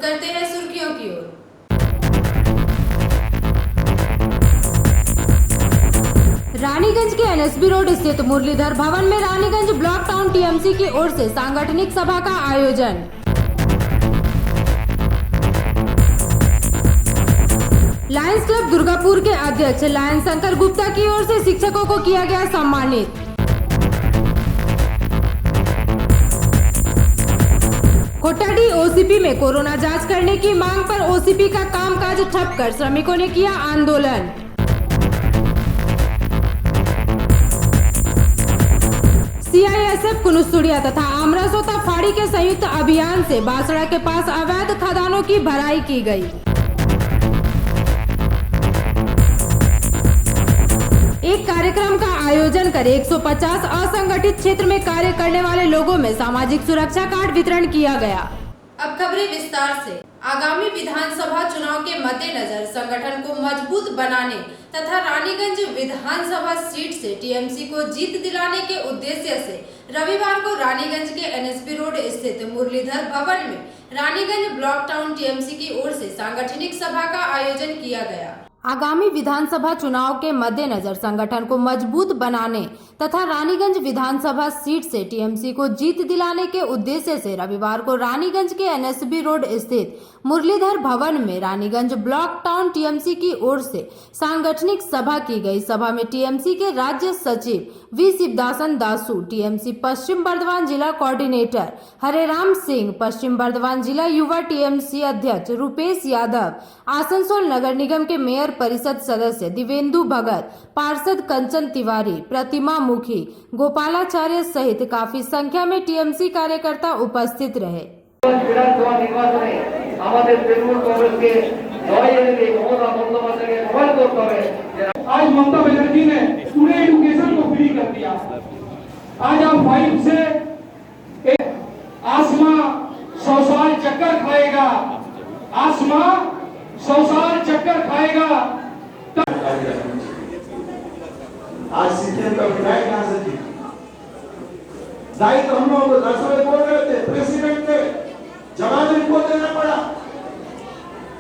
रुक करते हैं सुर्खियों की ओर। रानीगंज के एनएसबी रोड स्थित मुरलीधर भवन में रानीगंज ब्लॉक टाउन टीएमसी की ओर से सांगठनिक सभा का आयोजन। लायंस क्लब दुर्गापुर के अध्यक्ष लायन शंकर गुप्ता की ओर से शिक्षकों को किया गया सम्मानित। कोटाडी ओसीपी में कोरोना जांच करने की मांग पर ओसीपी का कामकाज ठप कर श्रमिकों ने किया आंदोलन। सीआईएसएफ कुनुस्तुड़िया तथा आमरासोता फाड़ी के संयुक्त अभियान से बासड़ा के पास अवैध खदानों की भराई की गई। एक कार्यक्रम का आयोजन कर 150 असंगठित क्षेत्र में कार्य करने वाले लोगों में सामाजिक सुरक्षा कार्ड वितरण किया गया। अब खबरें विस्तार से। आगामी विधानसभा चुनाव के मद्देनजर संगठन को मजबूत बनाने तथा रानीगंज विधानसभा सीट से टीएमसी को जीत दिलाने के उद्देश्य से रविवार को रानीगंज के एनएसबी रोड स्थित मुरलीधर भवन में रानीगंज ब्लॉक टाउन टीएमसी की ओर से सांगठनिक सभा का आयोजन किया गया। आगामी विधानसभा चुनाव के मद्देनजर संगठन को मजबूत बनाने तथा रानीगंज विधानसभा सीट से टीएमसी को जीत दिलाने के उद्देश्य से रविवार को रानीगंज के एनएसबी रोड स्थित मुरलीधर भवन में रानीगंज ब्लॉक टाउन टीएमसी की ओर से सांगठनिक सभा की गई। सभा में टीएमसी के राज्य सचिव वी शिवदासन दासू, टीएमसी पश्चिम बर्धमान जिला कोऑर्डिनेटर हरेराम सिंह, पश्चिम बर्धमान जिला युवा टीएमसी अध्यक्ष रुपेश यादव, आसनसोल नगर निगम के मेयर परिषद सदस्य दिवेंदु भगत, पार्षद कंचन तिवारी, प्रतिमा मुखी, गोपालाचार्य सहित काफी संख्या में टीएमसी कार्यकर्ता उपस्थित रहे। आज ममता बनर्जी ने पूरे एजुकेशन को फ्री कर दिया। आज आप 5 से आसमा 100 साल चक्कर खाएगा, आसमा 100 साल चक्कर खाएगा। आज सीएम का विधायक कहां से जी? दायित्व हम लोगों को दरअसल बोल रहे थे, प्रेसिडेंट थे, जवाब इनको देना पड़ा।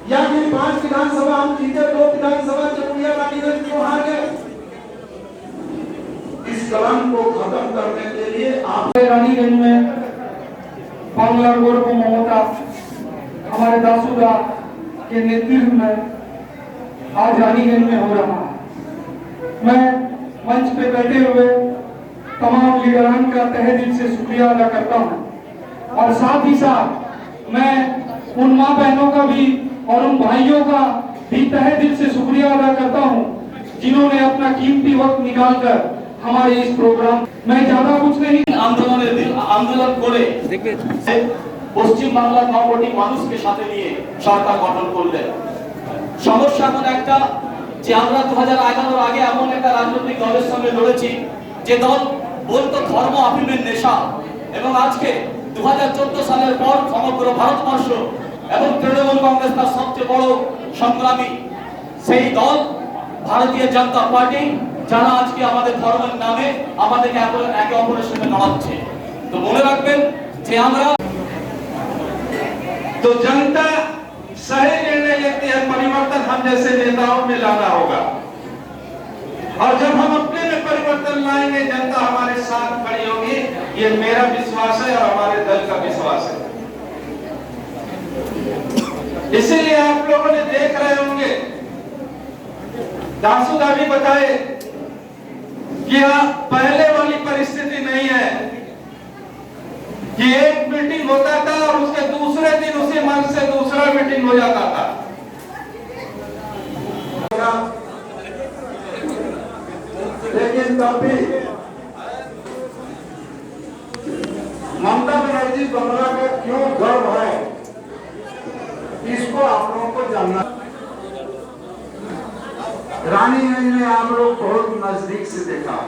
या कि 5 विधानसभा हम जीते, 2 विधानसभा चुनिया रानीगंज क्यों हार गए? इस कलंक को खत्म करने के लिए आप रानीगंज में बांग्ला रोड को ममता हमारे दासूदा के नेतृत्व में आज रानीगंज में हो रहा है। मैं मंच पे बैठे हुए तमाम लीडरान का तहे दिल से शुक्रिया अदा करता हूं और साथ ही साथ मैं उन मां बहनों का भी और उन भाइयों का भी तहे दिल से शुक्रिया अदा करता हूं जिन्होंने अपना कीमती वक्त निकालकर हमारे इस प्रोग्राम में ज्यादा कुछ नहीं आंदोलन করে পশ্চিম বাংলার 9 কোটি মানুষকে সাথে নিয়ে সরকার গঠন করলেন। সমস্যা এখন একটা যে আমরা 2011 এর আগে এমন একটা রাজনৈতিক দলের সঙ্গে লড়েছি যে দল বলতো ধর্ম আফিমের নেশা, এবং আজকে 2014 সালের পর সমগ্র ভারতবর্ষ এবং তৃণমূল কংগ্রেস তার সবচেয়ে বড় সংগ্রামী সেই দল ভারতীয় জনতা পার্টি, যারা আজকে আমাদের ধর্মের নামে আমাদেরকে একে অপরের সঙ্গে লড়াচ্ছে। তো মনে রাখবেন যে আমরা तो जनता सही निर्णय लेती है, परिवर्तन हम जैसे नेताओं में लाना होगा और जब हम अपने में परिवर्तन लाएंगे जनता हमारे साथ खड़ी होगी। ये मेरा विश्वास है और हमारे दल का विश्वास है। इसीलिए आप लोगों ने देख रहे होंगे, दासूदा भी बताए कि पहले वाली परिस्थिति नहीं है कि एक मीटिंग होता था और उसके दूसरे दिन उसी मंच से दूसरा मीटिंग हो जाता था। लेकिन तब भी ममता बनर्जी बंगला का क्यों गर्व है, इसको आप लोगों को जानना। रानीगंज में आप लोग बहुत नजदीक से देखा।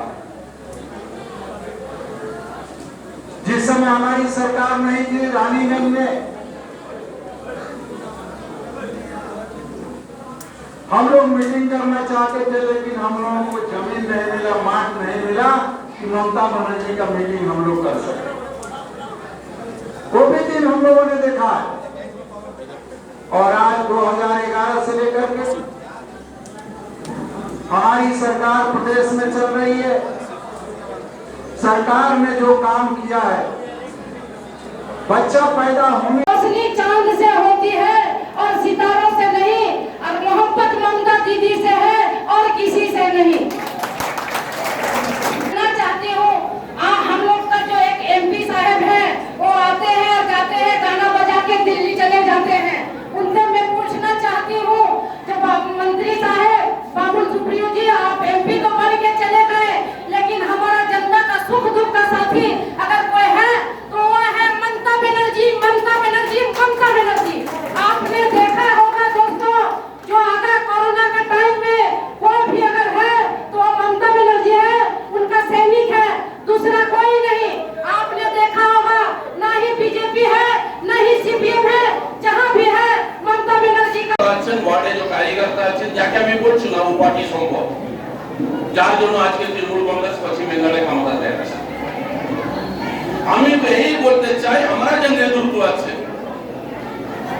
जिस समय हमारी सरकार नहीं थी रानीगंज में हम लोग मीटिंग करना चाहते थे, लेकिन हम लोगों को जमीन नहीं मिला, मार्ग नहीं मिला कि ममता बनर्जी का मीटिंग हम लोग कर सके। वो भी दिन हम लोगों ने देखा है और आज 2011 से लेकर के हमारी सरकार प्रदेश में चल रही है। सरकार ने जो काम किया है, बच्चा पैदा होने असली चांद से होती है और सितारों से नहीं, और मोहब्बत ममता दीदी से है और किसी से नहीं। मैं चाहती हूँ हम लोग का जो एक एमपी साहब है, वो आते हैं और जाते हैं, गाना बजा के दिल्ली चले जाते हैं। उनसे मैं पूछना चाहती हूँ, जब मंत्री साहब बाबुल सुप्रियो जी, आप एमपी तो बन के चले गए, लेकिन हमारा जनता का सुख दुख का साथी अगर कोई है तो वो है ममता बनर्जी, ममता बनर्जी, ममता बनर्जी। आपने देखा होगा दोस्तों, जो अगर कोरोना के टाइम में कोई भी अगर है तो वो ममता बनर्जी है, उनका सैनिक है, दूसरा कोई नहीं। आपने देखा होगा, ना ही बीजेपी है, ना ही सीपीएम है, जहाँ भी है ममता बनर्जी का ওয়ার্ডে যে কার্যকর্তা আছেন, যাকে আমি বলছি না উপাধি সম্ভব, যার জন্য আজকে তৃণমূল কংগ্রেস পশ্চিম বাংলায় ক্ষমতাতে আছে। আমি তো এই বলতে চাই, আমরা যে নেতৃত্ব আছে,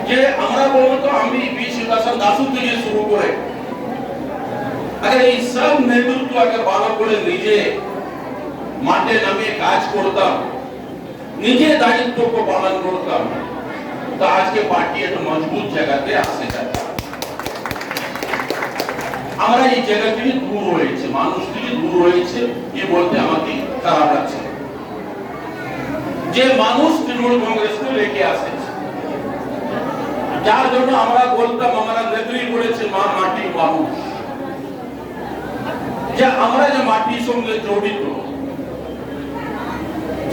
যে আমরা বলতো আমি বি শিবদাসন দাসু থেকে শুরু করে আগে এই সব নেতৃত্ব আগে ভালো করে নিজে মাঠে নামে কাজ করতাম, নিজে দায়িত্বকে পালন করতাম, তো আজকে পার্টি একটা মজবুত জায়গাতে আসতে চায়। আমরা এই জায়গা থেকে দূর হয়েছে, মানুষ থেকে দূর হয়েছে, এ বলতে আমাকে খারাপ লাগছে। যে মানুষ তৃণমূল কংগ্রেসকে লেকে আসেছে, যার জন্য আমরা বলতাম, আমরা নেত্রী করেছে মা মাটি মানুষ, যে আমরা যে মাটির সঙ্গে জড়িত,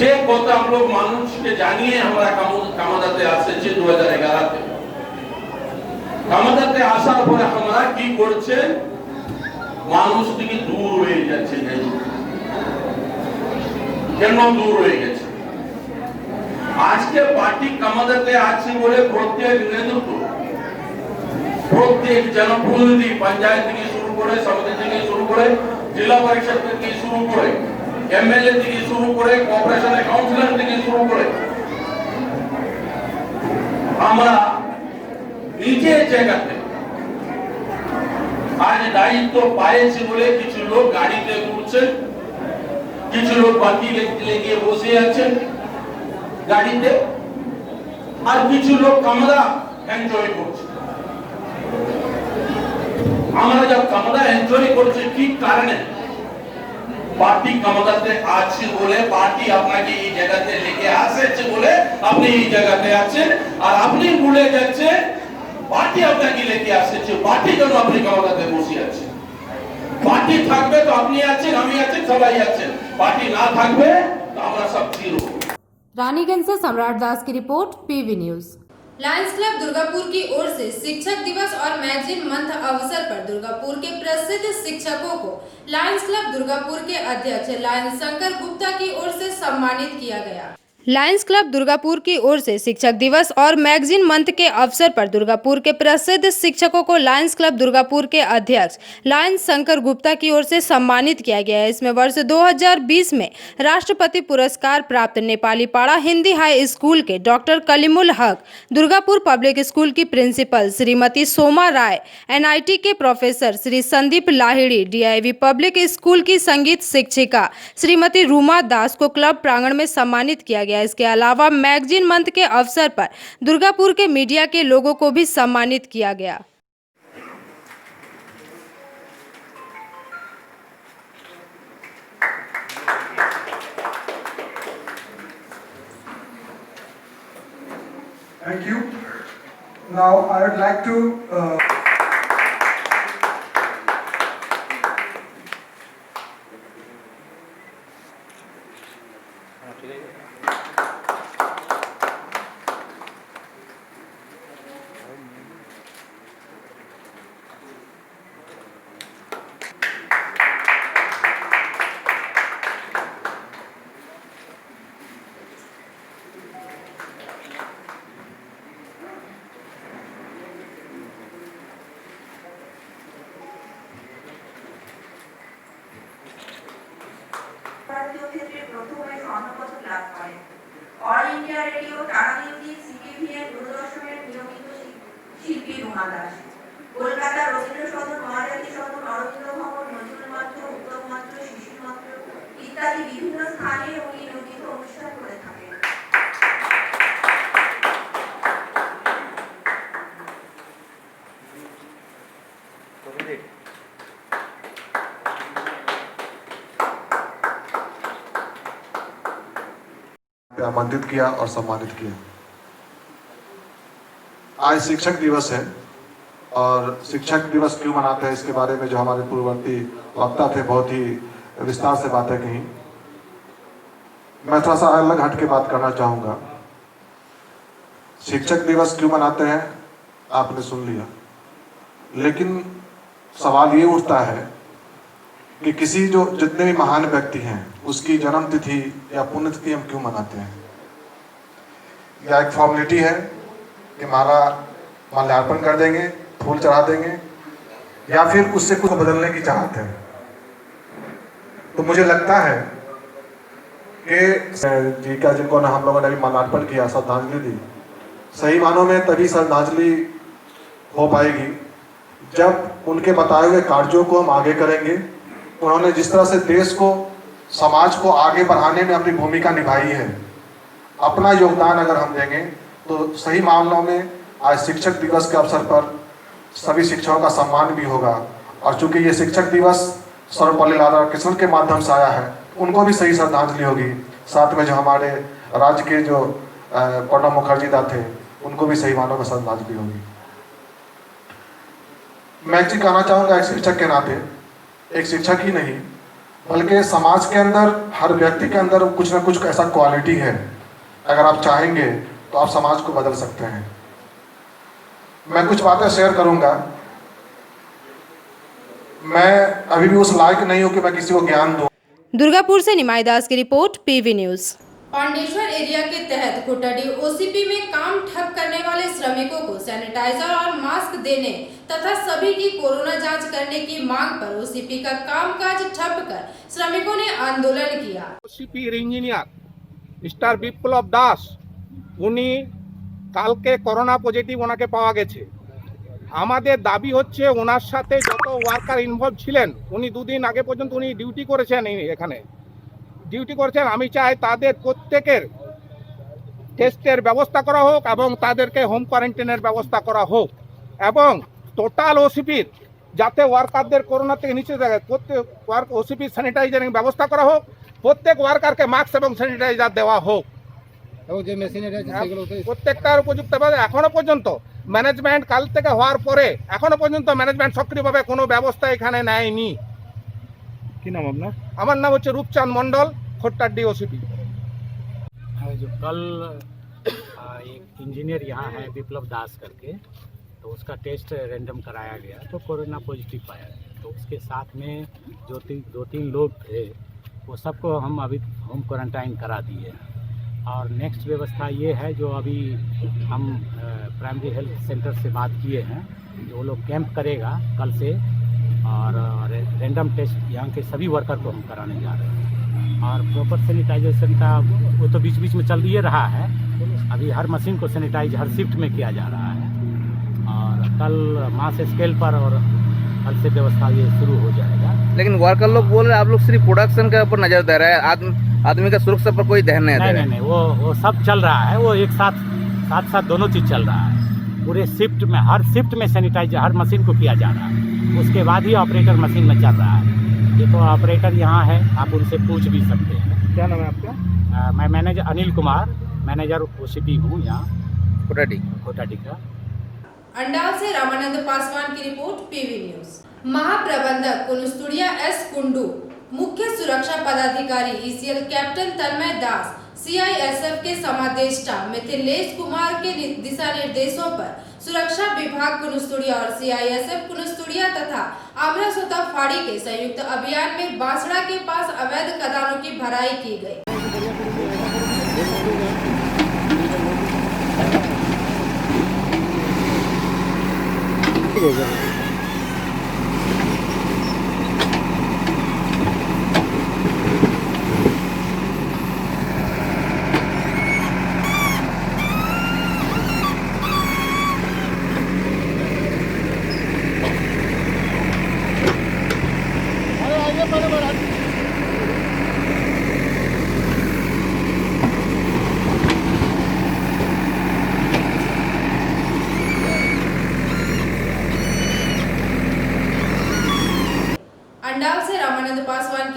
যে কথা আমরা মানুষকে জানিয়ে আমরা কামাদাতে আসেছি 2011-তে। কামাদাতে আসার পরে আমরা কি করছে, মানুষ থেকে দূর হয়ে যাচ্ছে। কেন দূর হয়ে গেছে? আজকে পার্টি কামাদাতে আছে বলে প্রত্যেক নেতৃত্ব, প্রত্যেক জনপ্রতিনিধি, পঞ্চায়েত থেকে শুরু করে, সমিতি থেকে শুরু করে, জেলা পরিষদ থেকে শুরু করে, এমএলএ থেকে শুরু করে, কর্পোরেশনের কাউন্সিলর থেকে শুরু করে, আমরা নিজের জায়গাতে আজ দায়িত্ব পাইছি বলে কিছু লোক গাড়িতে ঘুরছে, কিছু লোক বাকি লেগে বসে আছেন গাড়িতে, আর কিছু লোক কামরা এনজয় করছে। আমরা যা কামরা এনজয় করছি কি কারণে? পার্টি ক্ষমতাতে আছে বলে, পার্টি আপনাকে এই জায়গাতে লেকে আসেছে বলে আপনি এই জায়গাতে আছেন, আর আপনি ভুলে যাচ্ছেন পার্টি আপনাকে লেকে আসেছে, পার্টি জন্য আপনি ক্ষমতাতে বসে আছেন। পার্টি থাকবে তো আপনি আছেন, আমি আছেন, সবাই আছেন। পার্টি না থাকবে তো আমরা সব জিরো। रानीगंज से सम्राट दास की report, PV news. Lions club Durgapur की ओर से शिक्षक दिवस और मैगजीन मंथ अवसर पर दुर्गापुर के प्रसिद्ध शिक्षकों को लायंस क्लब दुर्गापुर के अध्यक्ष लायंस शंकर गुप्ता की ओर से सम्मानित किया गया। लायंस क्लब दुर्गापुर की ओर से शिक्षक दिवस और मैगजीन मंथ के अवसर पर दुर्गापुर के प्रसिद्ध शिक्षकों को लायंस क्लब दुर्गापुर के अध्यक्ष लायंस शंकर गुप्ता की ओर से सम्मानित किया गया है। इसमें वर्ष 2020 में राष्ट्रपति पुरस्कार प्राप्त नेपाली पाड़ा हिंदी हाई स्कूल के डॉक्टर कलीमुल हक, दुर्गापुर पब्लिक स्कूल की प्रिंसिपल श्रीमती सोमा राय, एनआईटी के professor Shri Sandeep Lahiri, DIV public school की संगीत शिक्षिका श्रीमती रूमा दास को क्लब प्रांगण में सम्मानित किया गया। इसके अलावा मैगजीन मंथ के अवसर पर दुर्गापुर के मीडिया के लोगों को भी सम्मानित किया गया। Thank you. Now I would like to Anima Das. Kolkata Rabindra Sadan, Mahajati সদন, অরবিন্দ ভবন, নজরুল মাত্র, উত্তম মাত্র, শিশু মাত্র ইত্যাদি বিভিন্ন স্থানে উনি নিয়মিত অনুষ্ঠান করে থাকেন। आमंत्रित किया और सम्मानित किया। आज शिक्षक दिवस है और शिक्षक दिवस क्यों मनाते हैं इसके बारे में जो हमारे पूर्ववर्ती वक्ता थे बहुत ही विस्तार से बातें कही। मैं थोड़ा सा अलग हट के बात करना चाहूँगा। शिक्षक दिवस क्यों मनाते हैं आपने सुन लिया, लेकिन सवाल ये उठता है कि किसी जो जितने भी महान व्यक्ति हैं उसकी जन्म तिथि या पुण्यतिथि हम क्यों मनाते हैं। यह एक फॉर्मेलिटी है कि माल्यार्पण कर देंगे, फूल चढ़ा देंगे, या फिर उससे कुछ बदलने की चाहत है। तो मुझे लगता है कि जी का जिनको हम लोगों ने अभी माल्यार्पण किया, श्रद्धांजलि दी, सही मानों में तभी श्रद्धांजलि हो पाएगी जब उनके बताए हुए कार्यों को हम आगे करेंगे। उन्होंने जिस तरह से देश को, समाज को आगे बढ़ाने में अपनी भूमिका निभाई है, अपना योगदान अगर हम देंगे तो सही मामलों में आज शिक्षक दिवस के अवसर पर सभी शिक्षकों का सम्मान भी होगा। और चूंकि ये शिक्षक दिवस सर्वपल्ली राधाकृष्णन के माध्यम से आया है, उनको भी सही श्रद्धांजलि होगी। साथ में जो हमारे राज्य के जो प्रणब मुखर्जी दा थे, उनको भी सही मानों में श्रद्धांजलि होगी। मैं जी कहना चाहूँगा एक शिक्षक के नाते, एक शिक्षक ही नहीं बल्कि समाज के अंदर हर व्यक्ति के अंदर कुछ ना कुछ ऐसा क्वालिटी है, अगर आप चाहेंगे तो आप समाज को बदल सकते हैं। मैं कुछ बातें शेयर करूंगा। मैं अभी भी उस लायक नहीं हूं कि मैं किसी को ज्ञान दूं। दुर्गापुर से निमाई दास की report, PV news. Pandeshwar area के तहत खोटाडी ओसीपी में काम ठप करने वाले श्रमिकों को सैनिटाइजर और मास्क देने तथा सभी की कोरोना जांच करने की मांग पर ओसीपी का कामकाज ठप कर श्रमिकों ने आंदोलन किया। ওসিপি ইঞ্জিনিয়ার মিস্টার বিপ্লব দাস, উনি কালকে করোনা পজিটিভ ওনাকে পাওয়া গেছে। আমাদের দাবি হচ্ছে ওনার সাথে যত ওয়ার্কার ইনভলভ ছিলেন, উনি দুদিন আগে পর্যন্ত উনি ডিউটি করেছেন, এখানে ডিউটি করেছেন। আমি চাই তাদের প্রত্যেকের টেস্টের ব্যবস্থা করা হোক এবং তাদেরকে হোম কোয়ারেন্টাইনের ব্যবস্থা করা হোক এবং টোটাল ওসিপির যাতে ওয়ার্কারদের করোনা থেকে নিচে থাকে, প্রত্যেক ওসিপি স্যানিটাইজারিং ব্যবস্থা করা হোক, প্রত্যেক ওয়ার্কারকে মাস্ক এবং স্যানিটাইজার দেওয়া হোক এবং যে মেশিনারি আছে সেগুলো প্রত্যেকটার উপযুক্তভাবে। এখনো পর্যন্ত ম্যানেজমেন্ট কাল থেকে হওয়ার পরে এখনো পর্যন্ত ম্যানেজমেন্ট সক্রিয়ভাবে কোনো ব্যবস্থা এখানে নেয়নি। কি নাম আপনার? আমার নাম হচ্ছে रूपचंद मंडल, खोटाडी ओसीपी। जो कल एक इंजीनियर यहाँ है विप्लव दास करके, तो उसका टेस्ट रैंडम कराया गया तो कोरोना पॉजिटिव पाया गया। तो उसके साथ में दो तीन लोग थे, वो सबको हम अभी होम क्वारंटाइन करा दिए। और नेक्स्ट व्यवस्था ये है जो अभी हम प्राइमरी हेल्थ सेंटर से बात किए हैं, जो वो लोग कैंप करेगा कल से और रैंडम टेस्ट यहाँ के सभी वर्कर को हम कराने जा रहे हैं। और प्रॉपर सैनिटाइजेशन का वो तो बीच बीच में चल ही रहा है, अभी हर मशीन को सैनिटाइज हर शिफ्ट में किया जा रहा है। और कल मास स्केल पर और कल से व्यवस्था ये शुरू हो जाएगा। लेकिन वर्कर लोग बोल रहे हैं आप लोग सिर्फ प्रोडक्शन के ऊपर नजर दे रहे हैं, आदमी का सुरक्षा पर कोई ध्यान नहीं दे रहा है। नहीं, वो सब चल रहा है, वो एक साथ दोनों चीज़ चल रहा है। पूरे शिफ्ट में हर शिफ्ट में सैनिटाइज हर मशीन को किया जा रहा है, उसके बाद ही ऑपरेटर मशीन में चल रहा है। देखो ऑपरेटर यहाँ है, आप उनसे पूछ भी सकते हैं। क्या नाम है आपका? मैं manager Anil Kumar, manager OCP हूँ यहाँ खोटाडी का। अंडाल से रामानंद पासवान की रिपोर्ट, पीवी न्यूज। महाप्रबंधक कुनुस्तुड़िया एस कुंडू, मुख्य सुरक्षा पदाधिकारी ईसीएल कैप्टन तन्मय दास, सीआईएसएफ के समादेष्टा मिथिलेश कुमार के दिशा निर्देशों पर सुरक्षा विभाग कुनुस्तुड़िया और सीआईएसएफ कुनुस्तुड़िया तथा आमरासोता फाड़ी के संयुक्त अभियान में बांसड़ा के पास अवैध खदानों की भराई की गई।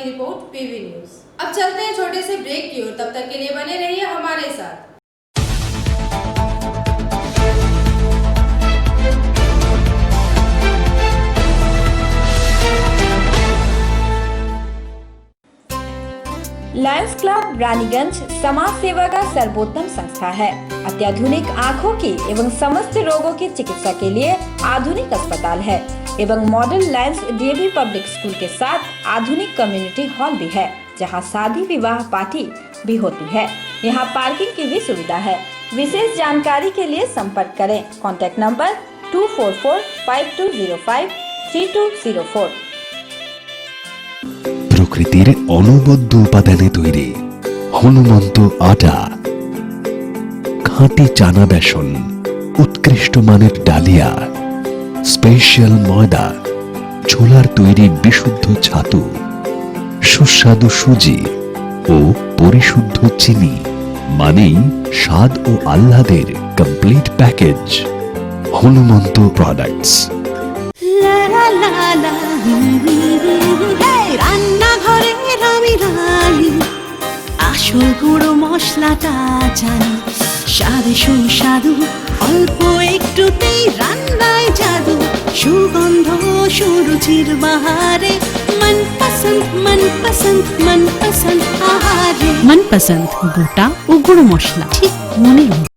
की रिपोर्ट पीवी न्यूज। अब चलते हैं छोटे से ब्रेक की ओर, तब तक के लिए बने रहिए हमारे साथ। लायंस क्लब रानीगंज समाज सेवा का सर्वोत्तम संस्था है। अत्याधुनिक आँखों की एवं समस्त रोगों की चिकित्सा के लिए आधुनिक अस्पताल है एवं model Lions DAV public school के साथ आधुनिक कम्युनिटी हॉल भी है, जहां शादी विवाह पार्टी भी होती है। यहां पार्किंग की भी सुविधा है। विशेष जानकारी के लिए संपर्क करें। Contact number 244-5205-3204। প্রকৃতির অনবদ্য উপাদানে তৈরি হনুমন্ত আটা, খাঁটি চানা বেসন, উৎকৃষ্ট মানের ডালিয়া, স্পেশাল ময়দা, ছোলার তৈরি বিশুদ্ধ ছাতু, সুস্বাদু সুজি ও পরিশুদ্ধ চিনি, মানেই স্বাদ ও আহ্লাদের কমপ্লিট প্যাকেজ। হনুমন্ত প্রোডাক্টস। রান্নাঘরে আমি রানী, আসল গুঁড়ো মশলাটা জানি, স্বাদে সুস্বাদু অল্প একটুতেই রান্নায় জাদু, সুগন্ধ সুরুচির বাহারে মনপসন্দ আহারে। মনপসন্দ গোটা ও গুঁড়ো মশলা ঠিক মনের মতো।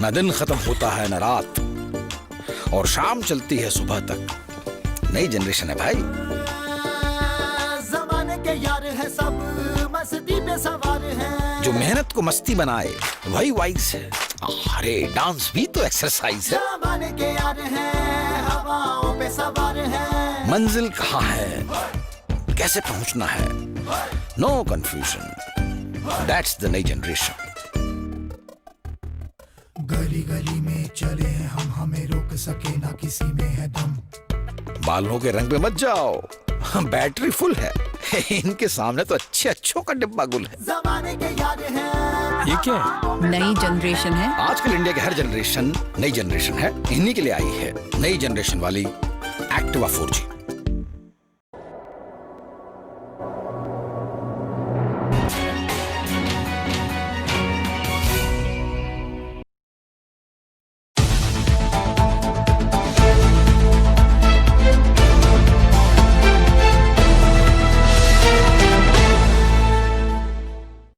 न दिन खत्म होता है न रात, और शाम चलती है सुबह तक। नई जनरेशन है भाई। ज़माने के यार है सब, मस्ती पे सवार है। जो मेहनत को मस्ती बनाए वही वाइज है। अरे डांस भी तो एक्सरसाइज है। ज़माने के यार है, हवाओं पे सवार है। मंजिल कहाँ है, कैसे पहुंचना है, नो कंफ्यूजन। दैट्स द नई जनरेशन। गली गली में चले हैं हम, हमें रोक सके ना किसी में है दम। बालों के रंग पे मत जाओ, बैटरी फुल है। इनके सामने तो अच्छों का डिब्बा गुल है। ज़माने के यार है। ये क्या है? नई जनरेशन है। आजकल इंडिया की हर जनरेशन नई जनरेशन है। इन्हीं के लिए आई है नई जनरेशन वाली एक्टिवा 4G।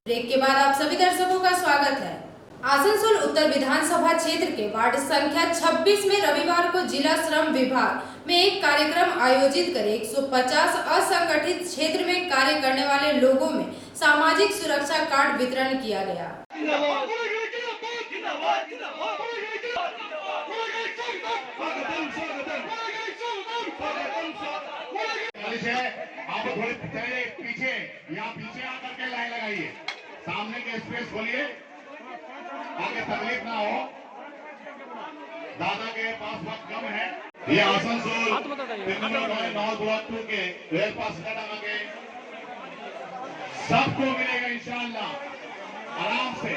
ब्रेक के बाद आप सभी दर्शकों का स्वागत है। आसनसोल उत्तर विधानसभा क्षेत्र के वार्ड संख्या 26 में रविवार को जिला श्रम विभाग में एक कार्यक्रम आयोजित कर 150 असंगठित क्षेत्र में कार्य करने वाले लोगों में सामाजिक सुरक्षा कार्ड वितरण किया गया। आप थोड़े पीछे यहाँ पीछे आकर के लाइन लगाइए, सामने के स्पेस खोलिए, आगे तकलीफ ना हो। दादा के पास वक्त कम है। ये आसनसोल नॉर्थ ब्लॉक 2 के रेल पास लगा के सबको मिलेगा इंशाअल्लाह आराम से।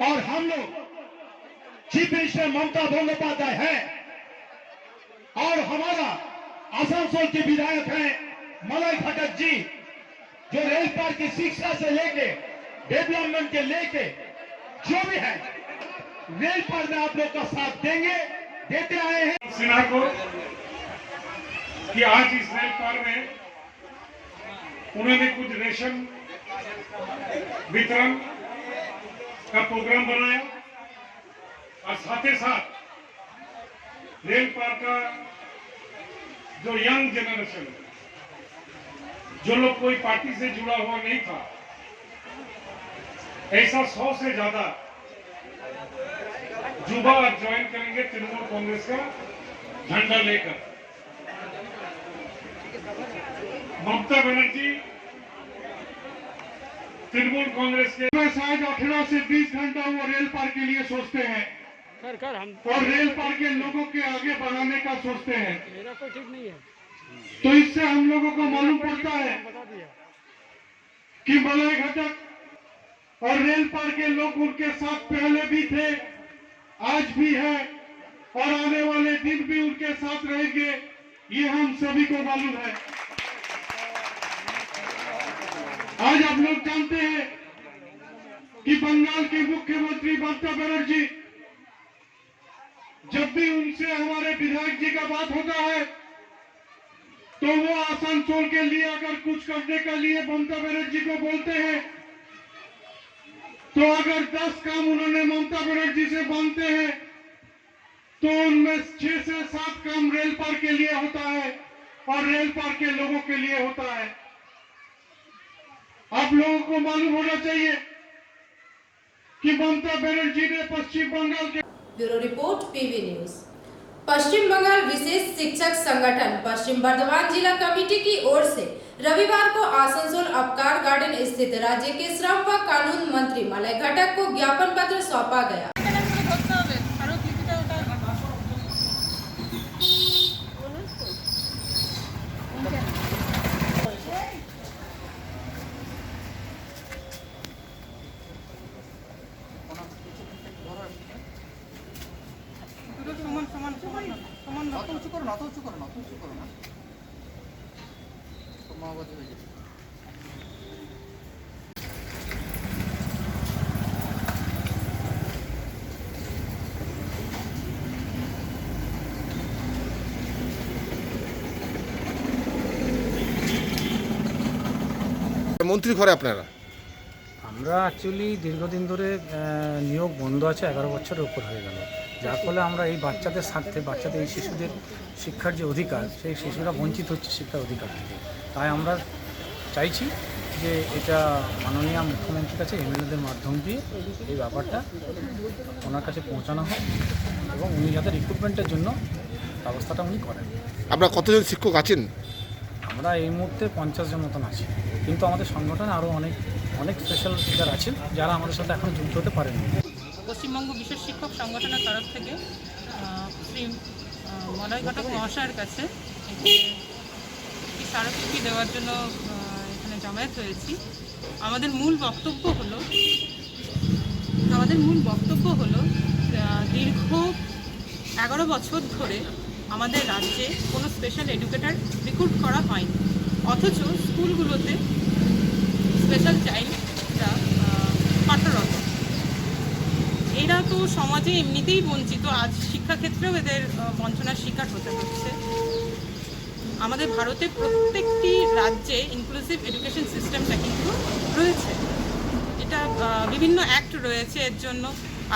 और हम लोग चीफ मिनिस्टर ममता बंदोपाध्याय है और हमारा आसनसोल के विधायक हैं मलय घटक जी, जो रेल पार की शिक्षा से लेके डेवलपमेंट के लेके जो भी है रेल पार में आप लोग का साथ देंगे, देते आए हैं। सिन्हा को कि आज इस रेल पार में उन्होंने कुछ रेशन वितरण का प्रोग्राम बनाया और साथ ही साथ रेल पार का जो यंग जनरेशन, जो लोग कोई पार्टी से जुड़ा हुआ नहीं था, ऐसा 100 से ज्यादा युवा ज्वाइन करेंगे तृणमूल कांग्रेस का झंडा लेकर। ममता बनर्जी तृणमूल कांग्रेस के शायद 18 से 20 घंटा वो रेल पार के लिए सोचते हैं और रेल पार के लोगों के आगे बढ़ाने का सोचते हैं। मेरा कोई ठीक नहीं है। तो इससे हम लोगों को मालूम पड़ता है कि मलय घटक और रेल पार के लोग उनके साथ पहले भी थे, आज भी है और आने वाले दिन भी उनके साथ रहेंगे, ये हम सभी को मालूम है। आज आप लोग जानते हैं कि बंगाल के मुख्यमंत्री ममता बनर्जी, जब भी उनसे हमारे विधायक जी का बात होता है तो वो आसनसोल के लिए अगर कुछ करने के लिए ममता बनर्जी को बोलते हैं तो अगर 10 काम उन्होंने ममता बनर्जी से मांगते हैं तो उनमें 6 से 7 काम रेल पार के लिए होता है और रेल पार के लोगों के लिए होता है। आप लोगों को मालूम होना चाहिए कि ममता बनर्जी ने पश्चिम बंगाल के ब्यूरो रिपोर्ट पीवी न्यूज। पश्चिम बंगाल विशेष शिक्षक संगठन पश्चिम बर्धमान जिला कमेटी की ओर से रविवार को आसनसोल अपकार गार्डन स्थित राज्य के श्रम व कानून मंत्री मलय घटक को ज्ञापन पत्र सौंपा गया। মন্ত্রী ঘরে আপনারা? আমরা অ্যাকচুয়ালি দীর্ঘদিন ধরে নিয়োগ বন্ধ আছে, 11 বছরের উপর হয়ে গেল, যার ফলে আমরা এই বাচ্চাদের স্বার্থে, বাচ্চাদের এই শিশুদের শিক্ষার যে অধিকার, সেই শিশুরা বঞ্চিত হচ্ছে শিক্ষার অধিকার থেকে। তাই আমরা চাইছি যে এটা মাননীয় মুখ্যমন্ত্রীর কাছে এমএলএদের মাধ্যম দিয়ে এই ব্যাপারটা ওনার কাছে পৌঁছানো হয় এবং উনি যাতে রিক্রুটমেন্টের জন্য ব্যবস্থাটা উনি করেন। আপনারা কতজন শিক্ষক আছেন? আমরা এই মুহূর্তে 50 জন মতন আছি, কিন্তু আমাদের সংগঠনে আরও অনেক স্পেশাল টিচার আছেন যারা আমাদের সাথে এখনও যুক্ত হতে পারেনি। পশ্চিমবঙ্গ বিশেষ শিক্ষক সংগঠনের তরফ থেকে শ্রী মলয় ঘটক মহাশয়ের কাছে একটি স্মারকলিপি দেওয়ার জন্য এখানে জমায়েত হয়েছি। আমাদের মূল বক্তব্য হলো দীর্ঘ 11 বছর ধরে আমাদের রাজ্যে কোনো স্পেশাল এডুকেটর রিক্রুট করা হয়নি, অথচ স্কুলগুলোতে স্পেশাল চাইল্ডরা পাঠরত। এরা তো সমাজে এমনিতেই বঞ্চিত, আজ শিক্ষাক্ষেত্রেও এদের বঞ্চনার শিকার হতে হচ্ছে। আমাদের ভারতে প্রত্যেকটি রাজ্যে ইনক্লুসিভ এডুকেশন সিস্টেমটা কিন্তু রয়েছে, এটা বিভিন্ন অ্যাক্ট রয়েছে এর জন্য।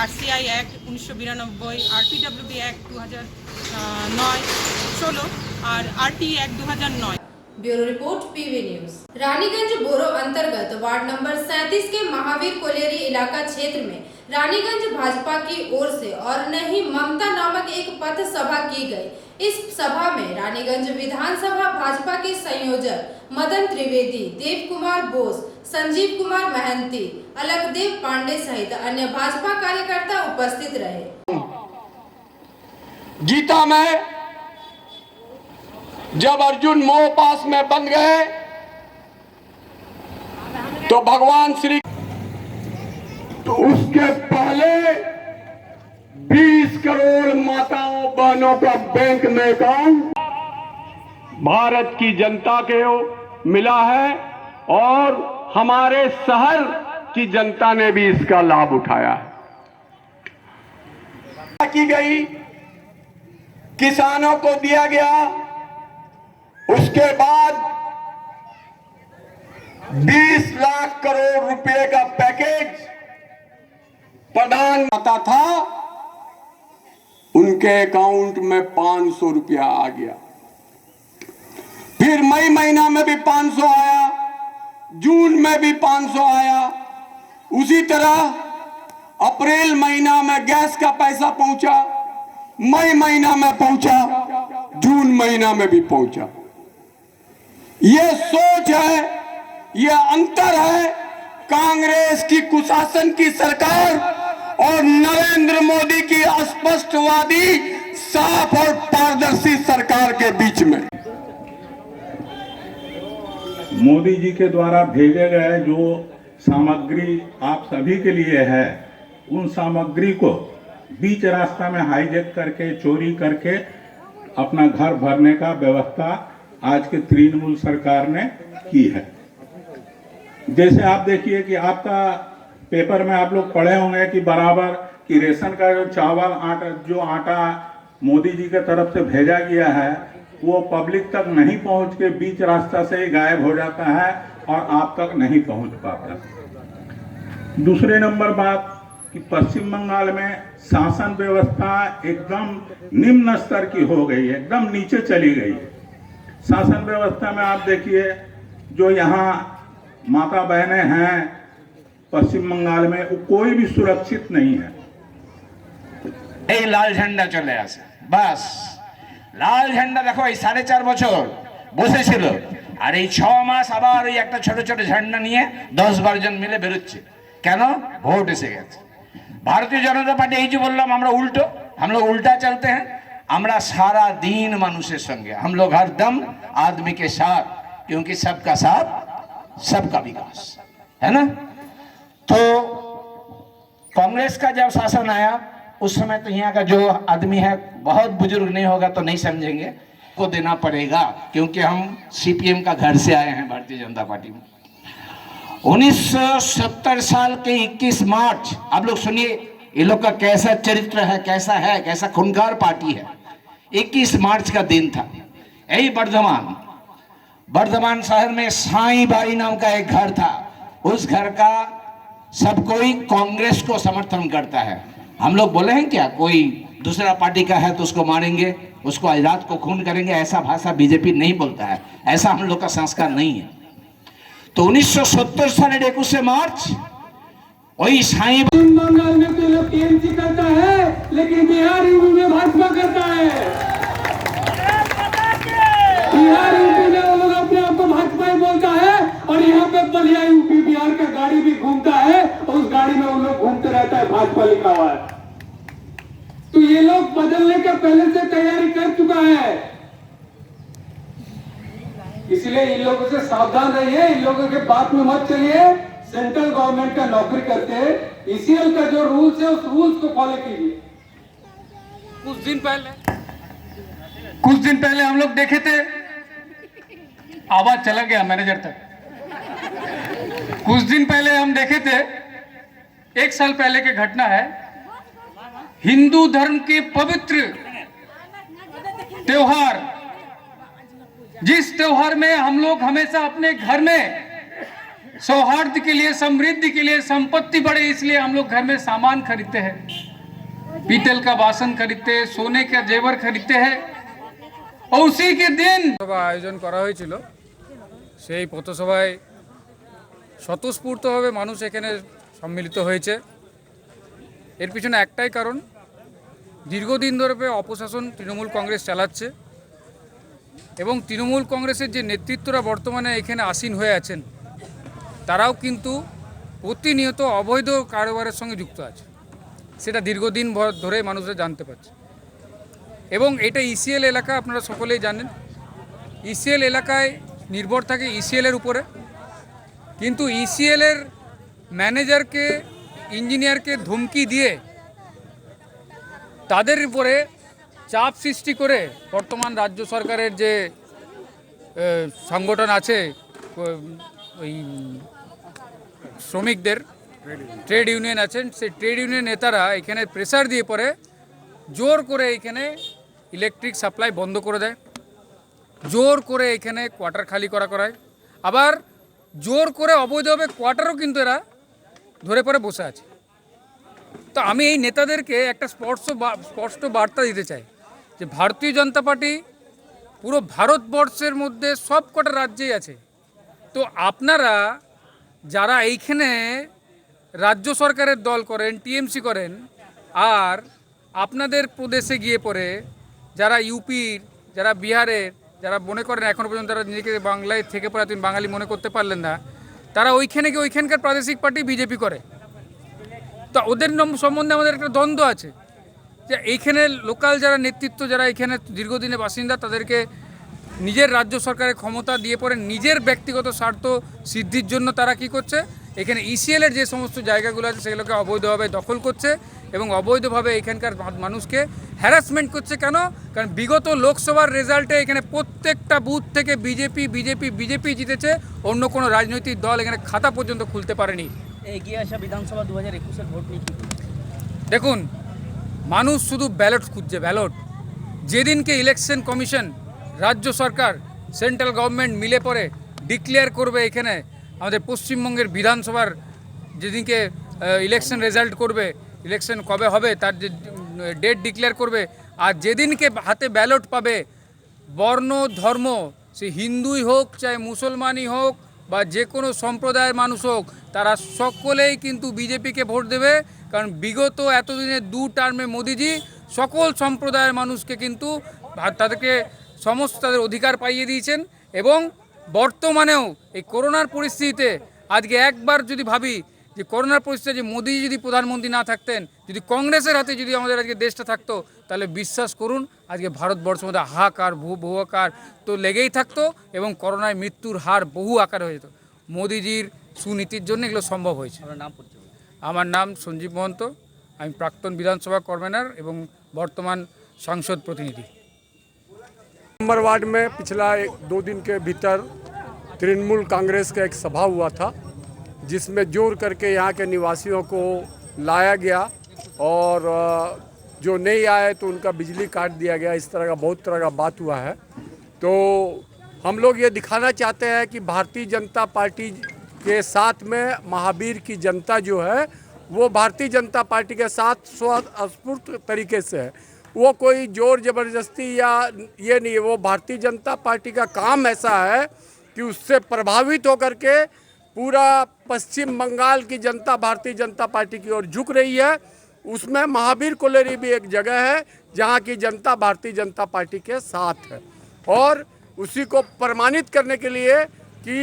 RCI অ্যাক্ট 1992, RPWB অ্যাক্ট 2009-16 আর RT act 2009। Bureau report PV news. Raniganj borough अंतर्गत वार्ड नंबर 37 के महावीर कोलेरी इलाका क्षेत्र में रानीगंज भाजपा की ओर से और नहीं ममता नामक एक पथ सभा की गई। इस सभा में रानीगंज विधानसभा भाजपा के संयोजक मदन त्रिवेदी, देव कुमार बोस, संजीव कुमार महंती, अलकदेव पांडे सहित अन्य भाजपा कार्यकर्ता उपस्थित रहे। गीता में जब अर्जुन मोह पास में बन गए तो भगवान श्री, तो उसके पहले 20 करोड़ माताओं बहनों का बैंक में अकाउंट भारत की जनता के मिला है और हमारे शहर की जनता ने भी इसका लाभ उठाया है। की गई, किसानों को दिया गया, उसके बाद 20 लाख करोड़ रुपए का पैकेज प्रदान आता था, उनके अकाउंट में 500 रुपया आ गया। फिर मई महीना में भी 500 आया, जून में भी 500 आया, उसी तरह अप्रैल महीना में गैस का पैसा पहुंचा, मई महीना में पहुंचा, जून महीना में भी पहुंचा। ये सोच है, ये अंतर है कांग्रेस की कुशासन की सरकार और नरेंद्र मोदी की अस्पष्टवादी साफ और पारदर्शी सरकार के बीच में। मोदी जी के द्वारा भेजे गए जो सामग्री आप सभी के लिए है, उन सामग्री को बीच रास्ता में हाईजैक करके चोरी करके अपना घर भरने का व्यवस्था आज के तृणमूल सरकार ने की है। जैसे आप देखिए कि आपका पेपर में आप लोग पढ़े होंगे कि बराबर कि रेशन का जो चावल आटा मोदी जी के तरफ से भेजा गया है वो पब्लिक तक नहीं पहुंच के बीच रास्ता से ही गायब हो जाता है और आप तक नहीं पहुंच पाता। दूसरे नंबर बात कि पश्चिम बंगाल में शासन व्यवस्था एकदम निम्न स्तर की हो गई है, एकदम नीचे चली गई है। शासन व्यवस्था में आप देखिए जो यहाँ माता बहनें हैं पश्चिम बंगाल में वो कोई भी सुरक्षित नहीं है। এই লাল ঝান্ডা চলে আসে, বাস লাল ঝান্ডা দেখো এই 4.5 বছর বসেছিল, আর এই 6 মাস আবার ওই একটা ছোট ছোট ঝান্ডা নিয়ে 10-12 জন মিলে বেরোচ্ছে। কেন? ভোট এসে গেছে। भारतीय जनता पार्टी এই যে বললাম আমরা উল্টো, हम लोग उल्टा चलते हैं। আমরা सारा दिन মানুষের সঙ্গে, हम लोग हर दम आदमी के साथ, क्योंकि सबका साथ सबका विकास है ना। तो कांग्रेस का जब शासन आया उस समय तो यहाँ का जो आदमी है बहुत बुजुर्ग नहीं होगा तो नहीं समझेंगे, को देना पड़ेगा क्योंकि हम सीपीएम का घर से आए हैं भारतीय जनता पार्टी में। 1970 साल के 21 मार्च, आप लोग सुनिए ये लोग का कैसा चरित्र है, कैसा खूंखार पार्टी है। 21 मार्च का दिन था, यही बर्धमान शहर में साईं बाई नाम का एक घर था। उस घर का सब कोई कांग्रेस को समर्थन करता है। हम लोग बोले हैं क्या कोई दूसरा पार्टी का है तो उसको मारेंगे, उसको आजाद को खून करेंगे, ऐसा भाषा बीजेपी नहीं बोलता है, ऐसा हम लोग का संस्कार नहीं है। तो 1970 साल 21 मार्च वही साईं बंगाल में तो लोग टीएमसी करता है लेकिन बिहार यूपी में भाजपा करता है। बिहार यूपी में वो लोग अपने आप को भाजपा ही बोलता है और यहाँ पे बलिया यूपी बिहार का गाड़ी भी घूमता है और उस गाड़ी में वो लोग घूमते रहता है भाजपा लिखा हुआ है। तो ये लोग बदलने का पहले से तैयारी कर चुका है, इसलिए इन लोगों से सावधान रहिए, इन लोगों के बात में मत चलिए। सेंट्रल गवर्नमेंट का नौकरी करते हैं, ईसीएल का जो रूल्स है उस रूल्स को फॉलो कीजिए। कुछ दिन पहले हम लोग देखे थे, आवाज चला गया मैनेजर तक। कुछ दिन पहले हम देखे थे, 1 साल पहले की घटना है, हिंदू धर्म के पवित्र त्योहार, जिस त्योहार में हम लोग हमेशा अपने घर में सौहार्द के लिए, समृद्धि के लिए, संपत्ति बढ़े इसलिए हम लोग घर में सामान खरीदते हैं, पीतल का बासन खरीदते हैं, सोने का जेवर खरीदते हैं। और उसी के दिन आयोजन करा হয়েছিল, সেই পথসভায় স্বতঃস্ফূর্তভাবে মানুষ এখানে সম্মিলিত হয়েছে। এর পিছনে একটাই কারণ, দীর্ঘদিন ধরে অপশাসন তৃণমূল কংগ্রেস চালাচ্ছে এবং তৃণমূল কংগ্রেসের যে নেতৃত্বরা বর্তমানে এখানে আসীন হয়ে আছেন তারাও কিন্তু প্রতিনিয়ত অবৈধ কারবারের সঙ্গে যুক্ত আছে, সেটা দীর্ঘদিন ধরে মানুষরা জানতে পারছে। এবং এটা ইসিএল এলাকা, আপনারা সকলেই জানেন ইসিএল এলাকায় নির্ভর থাকে ইসিএলের উপরে, কিন্তু ইসিএলের ম্যানেজারকে, ইঞ্জিনিয়ারকে ধমকি দিয়ে তাদের উপরে চাপ সৃষ্টি করে বর্তমান রাজ্য সরকারের যে সংগঠন আছে ওই শ্রমিকদের ট্রেড ইউনিয়ন আছেন, সেই ট্রেড ইউনিয়ন নেতারা এখানে প্রেসার দিয়ে পরে জোর করে এখানে ইলেকট্রিক সাপ্লাই বন্ধ করে দেয়, জোর করে এখানে কোয়ার্টার খালি করায়, আবার জোর করে অবৈধভাবে কোয়ার্টারও কিন্তু এরা ধরে পরে বসে আছে। তো আমি এই নেতাদেরকে একটা স্পষ্ট বার্তা দিতে চাই যে ভারতীয় জনতা পার্টি পুরো ভারতবর্ষের মধ্যে সব কটা রাজ্যেই আছে। তো আপনারা যারা এইখানে রাজ্য সরকারের দল করেন, টিএমসি করেন, আর আপনাদের প্রদেশে গিয়ে পড়ে যারা ইউপির, যারা বিহারের, যারা মনে করেন এখনও পর্যন্ত তারা নিজেকে বাংলায় থেকে পড়ে তুমি বাঙালি মনে করতে পারলেন না, তারা ওইখানে গিয়ে ওইখানকার প্রাদেশিক পার্টি বিজেপি করে। তো ওদের সম্বন্ধে আমাদের একটা দ্বন্দ্ব আছে যে এইখানে লোকাল যারা নেতৃত্ব, যারা এখানে দীর্ঘদিনের বাসিন্দা, তাদেরকে নিজের রাজ্য সরকারের ক্ষমতা দিয়ে পরে নিজের ব্যক্তিগত স্বার্থ সিদ্ধির জন্য তারা কি করছে, এখানে ইসিএলের যে সমস্ত জায়গাগুলো আছে সেগুলোকে অবৈধভাবে দখল করছে এবং অবৈধভাবে এখানকার মানুষকে হ্যারাসমেন্ট করছে। কেন? কারণ বিগত লোকসভার রেজাল্টে এখানে প্রত্যেকটা বুথ থেকে বিজেপি জিতেছে, অন্য কোনো রাজনৈতিক দল এখানে খাতা পর্যন্ত খুলতে পারেনি। এগিয়ে আসা বিধানসভা 2021-এর ভোট নিয়ে দেখুন, মানুষ শুধু ব্যালট খুঁজছে, ব্যালট। যেদিনকে ইলেকশন কমিশন, রাজ্য সরকার, সেন্ট্রাল গভর্নমেন্ট মিলে পরে ডিক্লেয়ার করবে এখানে আমাদের পশ্চিমবঙ্গের বিধানসভার, যেদিনকে ইলেকশন রেজাল্ট করবে, ইলেকশন কবে হবে তার যে ডেট ডিক্লেয়ার করবে, আর যেদিনকে হাতে ব্যালট পাবে, বর্ণ ধর্ম, সে হিন্দুই হোক চাই মুসলমানই হোক বা যে কোনো সম্প্রদায়ের মানুষ হোক, তারা সকলেই কিন্তু বিজেপিকে ভোট দেবে। কারণ বিগত এতদিনে 2 টার্মে মোদিজি সকল সম্প্রদায়ের মানুষকে কিন্তু তাদেরকে সমস্ত তাদের অধিকার পাইয়ে দিয়েছেন। এবং বর্তমানেও এই করোনার পরিস্থিতিতে আজকে একবার যদি ভাবি যে করোনার পরিস্থিতিতে যে মোদিজি যদি প্রধানমন্ত্রী না থাকতেন, যদি কংগ্রেসের হাতে যদি আমাদের আজকে দেশটা থাকতো, তাহলে বিশ্বাস করুন আজকে ভারতবর্ষের মধ্যে হাহাকার বহু তো লেগেই থাকতো এবং করোনায় মৃত্যুর হার বহু আকার হয়ে যেত। মোদিজির সুনীতির জন্য এগুলো সম্ভব হয়েছে। আমার নাম সঞ্জীব মহন্ত, আমি প্রাক্তন বিধাनसभा कन्वेनर এবং বর্তমান সংসদ प्रतिनिधि। नंबर वार्ड में पिछला 2 दिन के भीतर तृणमूल कांग्रेस का एक सभा हुआ था, जिसमें जोर करके यहाँ के निवासियों को लाया गया और जो नहीं आए तो उनका बिजली काट दिया गया। इस तरह का बहुत तरह का बात हुआ है। तो हम लोग ये दिखाना चाहते हैं कि भारतीय जनता पार्टी के साथ में महावीर की जनता जो है वो भारतीय जनता पार्टी के साथ स्वस्फूर्त तरीके से है। वो कोई जोर ज़बरदस्ती या ये नहीं है। वो भारतीय जनता पार्टी का काम ऐसा है कि उससे प्रभावित होकर के पूरा पश्चिम बंगाल की जनता भारतीय जनता पार्टी की ओर झुक रही है। उसमें महावीर कोलेरी भी एक जगह है जहाँ की जनता भारतीय जनता पार्टी के साथ है। और उसी को प्रमाणित करने के लिए कि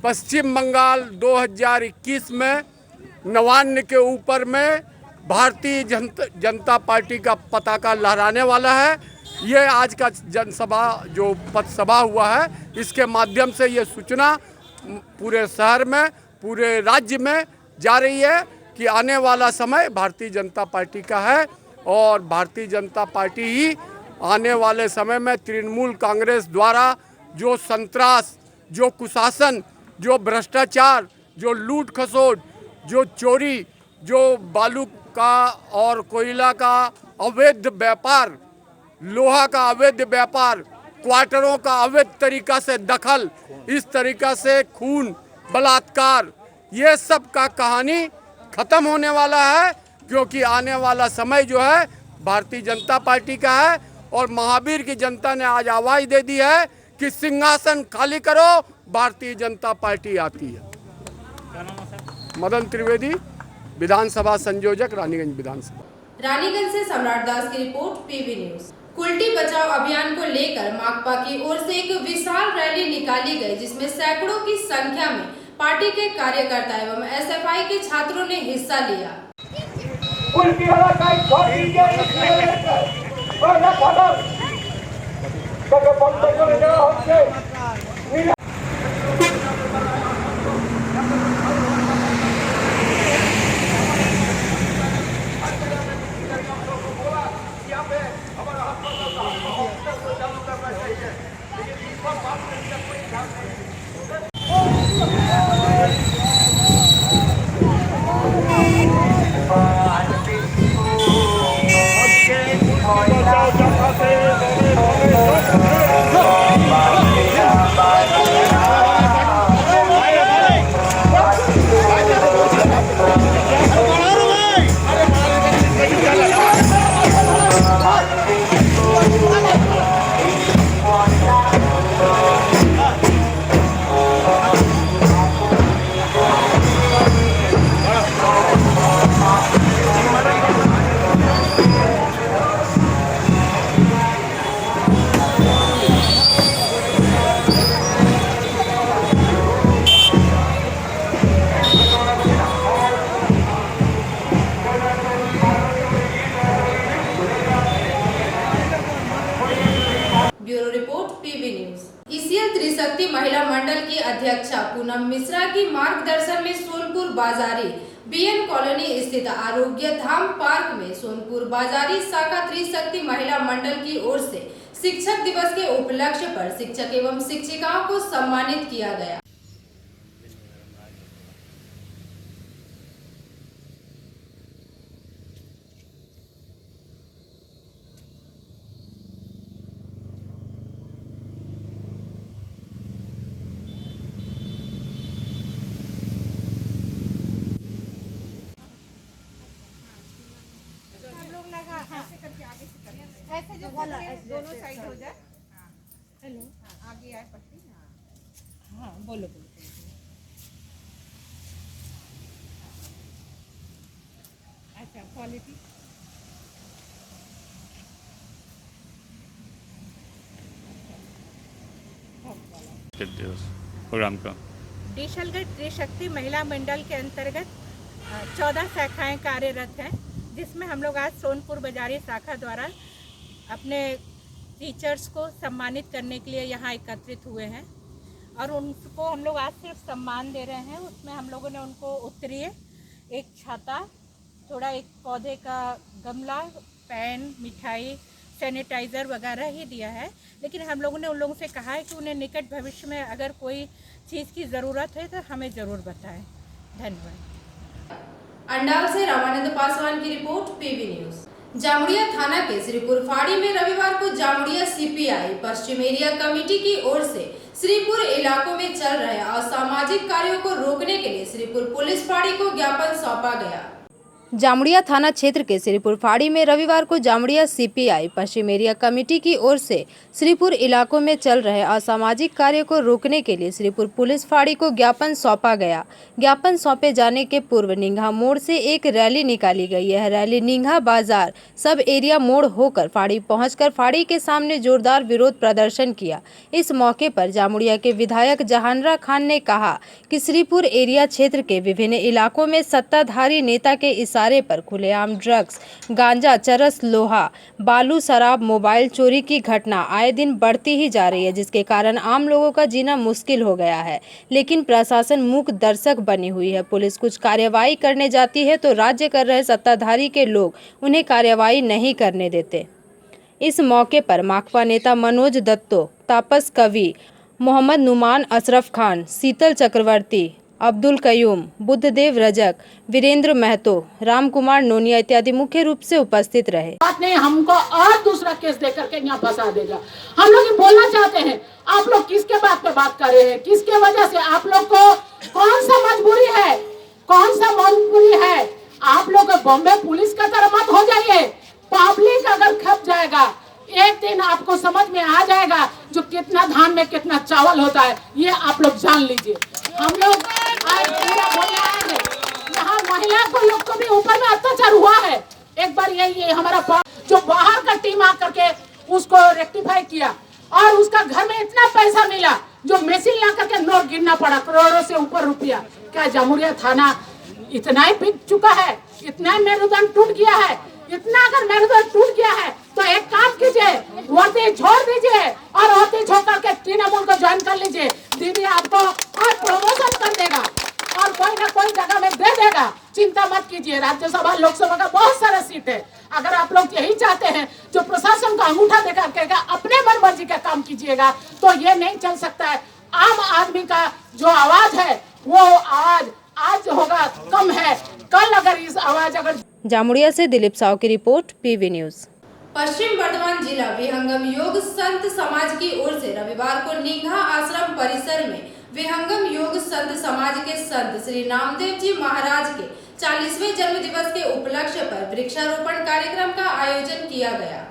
पश्चिम बंगाल 2021 में नवान्न के ऊपर में भारतीय जनता पार्टी का पताका लहराने वाला है। ये आज का जनसभा जो पथसभा हुआ है, इसके माध्यम से ये सूचना पूरे शहर में, पूरे राज्य में जा रही है कि आने वाला समय भारतीय जनता पार्टी का है और भारतीय जनता पार्टी ही आने वाले समय में तृणमूल कांग्रेस द्वारा जो संतरास, जो कुशासन, जो भ्रष्टाचार, जो लूट खसोट, जो चोरी, जो बालू का और कोयला का अवैध व्यापार, लोहा का अवैध व्यापार, क्वार्टरों का अवैध तरीका से दखल, इस तरीका से खून, बलात्कार, ये सब का कहानी ख़त्म होने वाला है। क्योंकि आने वाला समय जो है भारतीय जनता पार्टी का है और महावीर की जनता ने आज आवाज़ दे दी है कि सिंहासन खाली करो, भारतीय जनता पार्टी आती है। मदन त्रिवेदी, विधानसभा संयोजक, रानीगंज विधानसभा। रानीगंज से सम्राट दास की रिपोर्ट, पीवी न्यूज। कुल्टी बचाओ अभियान को लेकर माकपा की ओर से एक विशाल रैली निकाली गई, जिसमें सैकड़ों की संख्या में पार्टी के कार्यकर्ता एवं एसएफआई के छात्रों ने हिस्सा लिया। सीसीएल त्रिशक्ति महिला मंडल की अध्यक्षा पूनम मिश्रा की मार्गदर्शन में सोनपुर बाजारी बीएन कॉलोनी स्थित आरोग्य धाम पार्क में सोनपुर बाजारी शाखा त्रिशक्ति महिला मंडल की ओर से शिक्षक दिवस के उपलक्ष्य पर शिक्षक एवं शिक्षिकाओं को सम्मानित किया गया। ऐसे जो दोनों साइड हो जाए। हेलो, आगे आए पट्टी। हाँ, बोलो बोलो। अच्छा, क्वालिटी प्रोग्राम का डिशलगढ़ त्रिशक्ति महिला मंडल के अंतर्गत 14 शाखाएं कार्यरत हैं, जिसमें हम लोग आज सोनपुर बाजारी शाखा द्वारा अपने टीचर्स को सम्मानित करने के लिए यहाँ एकत्रित हुए हैं और उनको हम लोग आज सिर्फ सम्मान दे रहे हैं। उसमें हम लोगों ने उनको उत्तरीय, एक छाता, थोड़ा एक पौधे का गमला, पेन, मिठाई, सैनिटाइज़र वगैरह ही दिया है। लेकिन हम लोगों ने उन लोगों से कहा है कि उन्हें निकट भविष्य में अगर कोई चीज़ की ज़रूरत है तो हमें ज़रूर बताएं। धन्यवाद। अंडाल से रामानंद पासवान की रिपोर्ट, पीवी न्यूज़। जामुड़िया थाना के श्रीपुर फाड़ी में रविवार को जामुड़िया सीपीआई पश्चिम एरिया कमेटी की ओर से श्रीपुर इलाकों में चल रहे असामाजिक कार्यों को रोकने के लिए श्रीपुर पुलिस फाड़ी को ज्ञापन सौंपा गया। जामुड़िया थाना क्षेत्र के श्रीपुर फाड़ी में रविवार को जामुड़िया सीपीआई पश्चिम एरिया कमेटी की ओर से श्रीपुर इलाकों में चल रहे असामाजिक कार्य को रोकने के लिए श्रीपुर पुलिस फाड़ी को ज्ञापन सौंपा गया। ज्ञापन सौंपे जाने के पूर्व निंघा मोड़ से एक रैली निकाली गई। यह रैली निंघा बाजार सब एरिया मोड़ होकर फाड़ी पहुंचकर फाड़ी के सामने जोरदार विरोध प्रदर्शन किया। इस मौके पर जामुड़िया के विधायक जहानरा खान ने कहा कि श्रीपुर एरिया क्षेत्र के विभिन्न इलाकों में सत्ताधारी नेता के इशारे पर खुलेआम ड्रग्स, गांजा, चरस, लोहा, बालू, शराब, मोबाइल चोरी की घटना आए दिन बढ़ती ही जा रही है, जिसके कारण आम लोगों का जीना मुश्किल हो गया है। लेकिन प्रशासन मूक दर्शक बनी हुई है। पुलिस कुछ कार्यवाही करने जाती है तो राज्य कर रहे सत्ताधारी के लोग उन्हें कार्यवाही नहीं करने देते। इस मौके पर माकपा नेता मनोज दत्तो, तापस कवि, मोहम्मद नुमान, अशरफ खान, शीतल चक्रवर्ती, अब्दुल कयूम, बुद्धदेव रजक, वीरेंद्र महतो, राम कुमार नोनिया इत्यादि मुख्य रूप से उपस्थित रहे। बात नहीं, हमको और दूसरा केस दे करके यहाँ फंसा देगा। हम लोग ये बोलना चाहते हैं, आप लोग किसके बात पे बात कर रहे हैं, किसके वजह से आप लोग को कौन सा मजबूरी है, कौन सा मजबूरी है? आप लोग बॉम्बे पुलिस का तरह मत हो जाइए। पब्लिक अगर खप जाएगा, एक दिन आपको समझ में आ जाएगा जो कितना धान में कितना चावल होता है, ये आप लोग जान लीजिए। हम लोग आज पूरा बोलने आए हैं, यहाँ महिला को लोग को भी ऊपर में अत्याचार हुआ है। एक बार ये हमारा जो बाहर का टीम आकर के उसको रेक्टिफाई किया और उसका घर में इतना पैसा मिला जो मशीन ला करके नोट गिनना पड़ा, करोड़ों से ऊपर रुपया। क्या जामुड़िया थाना इतना ही बिक चुका है, इतना ही मेरुदंड टूट गया है? इतना अगर मेरुदंड टूट गया है तो एक काम कीजिए, वर्दी छोड़ दीजिए और वर्दी छोड़ करके तृणमूल को ज्वाइन कर लीजिए। दीदी आपको और प्रमोशन कर देगा और कोई ना कोई जगह में दे देगा। चिंता मत कीजिए, राज्यसभा लोकसभा का बहुत सारा सीट है। अगर आप लोग यही चाहते हैं जो प्रशासन का अंगूठा देखा करेगा, अपने मन मर्जी का काम कीजिएगा तो ये नहीं चल सकता है। आम आदमी का जो आवाज है वो आवाज आज होगा कम है, कल अगर इस आवाज अगर। जामुड़िया से दिलीप साव की रिपोर्ट, पीवी न्यूज़। पश्चिम बर्धमान जिला विहंगम योग संत समाज की ओर से रविवार को निंघा आश्रम परिसर में विहंगम योग संत समाज के संत श्री नामदेव जी महाराज के 40वें जन्म दिवस के उपलक्ष्य पर वृक्षारोपण कार्यक्रम का आयोजन किया गया।